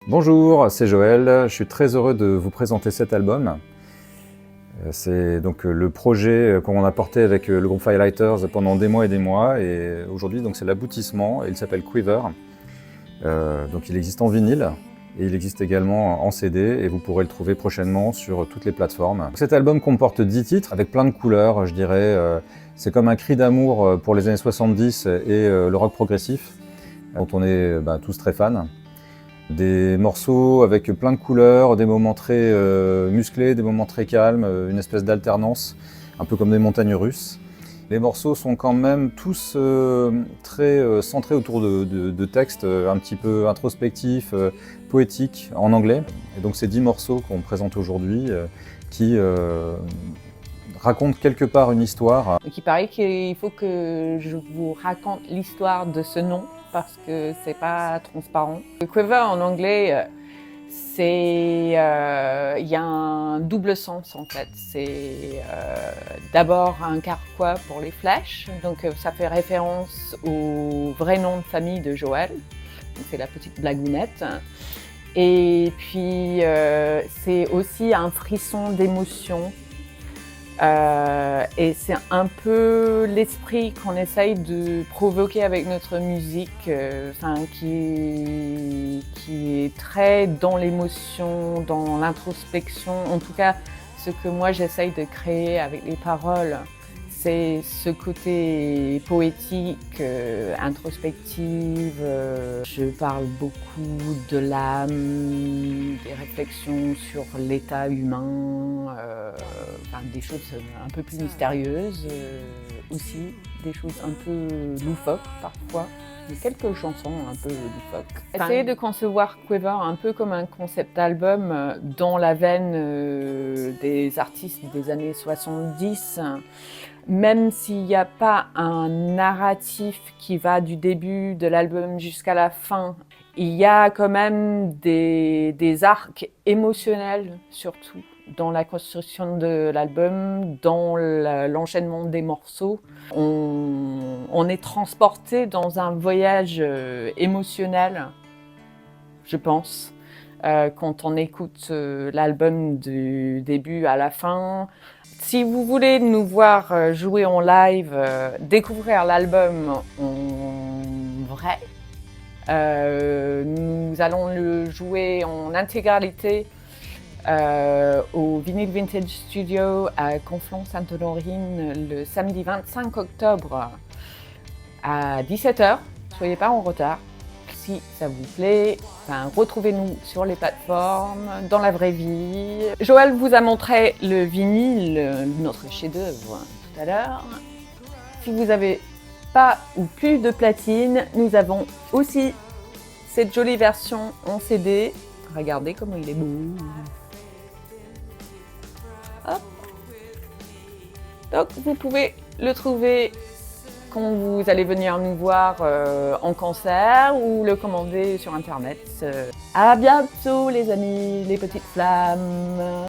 Bonjour, c'est Joël. Je suis très heureux de vous présenter cet album. C'est donc le projet qu'on a porté avec le groupe Firelighters pendant des mois et aujourd'hui c'est l'aboutissement et il s'appelle Quiver. Donc il existe en vinyle et il existe également en CD et vous pourrez le trouver prochainement sur toutes les plateformes. Cet album comporte 10 titres avec plein de couleurs, je dirais. C'est comme un cri d'amour pour les années 70 et le rock progressif dont on est tous très fans. Des morceaux avec plein de couleurs, des moments très musclés, des moments très calmes, une espèce d'alternance, un peu comme des montagnes russes. Les morceaux sont quand même tous très centrés autour de textes un petit peu introspectifs, poétiques en anglais. Et donc c'est 10 morceaux qu'on présente aujourd'hui qui racontent quelque part une histoire. Donc il paraît qu'il faut que je vous raconte l'histoire de ce nom parce que c'est pas transparent. Le quiver en anglais, il y a un double sens en fait. C'est d'abord un carquois pour les flèches, donc ça fait référence au vrai nom de famille de Joël, donc c'est la petite blagounette. Et puis c'est aussi un frisson d'émotion. Et c'est un peu l'esprit qu'on essaye de provoquer avec notre musique, qui est très dans l'émotion, dans l'introspection. En tout cas, ce que moi j'essaye de créer avec les paroles, c'est ce côté poétique, introspective. Je parle beaucoup de l'âme, des réflexions sur l'état humain, des choses un peu plus mystérieuses aussi, des choses un peu loufoques parfois. Il y a quelques chansons un peu loufoques. Essayer de concevoir Quiver un peu comme un concept album dans la veine des artistes des années 70. Même s'il n'y a pas un narratif qui va du début de l'album jusqu'à la fin, il y a quand même des arcs émotionnels surtout dans la construction de l'album, dans l'enchaînement des morceaux. On est transporté dans un voyage émotionnel, je pense, quand on écoute l'album du début à la fin. Si vous voulez nous voir jouer en live, découvrir l'album en vrai, nous allons le jouer en intégralité au Vinyl Vintage Studio à Conflans-Sainte-Honorine le samedi 25 octobre à 17h. Soyez pas en retard. Si ça vous plaît, retrouvez-nous sur les plateformes, dans la vraie vie. Joël vous a montré le vinyle, notre chef-d'œuvre, tout à l'heure. Si vous n'avez pas ou plus de platine, nous avons aussi cette jolie version en CD. Regardez comment il est beau. Hop. Donc vous pouvez le trouver quand vous allez venir nous voir en concert ou le commander sur internet. À bientôt les amis, les petites flammes.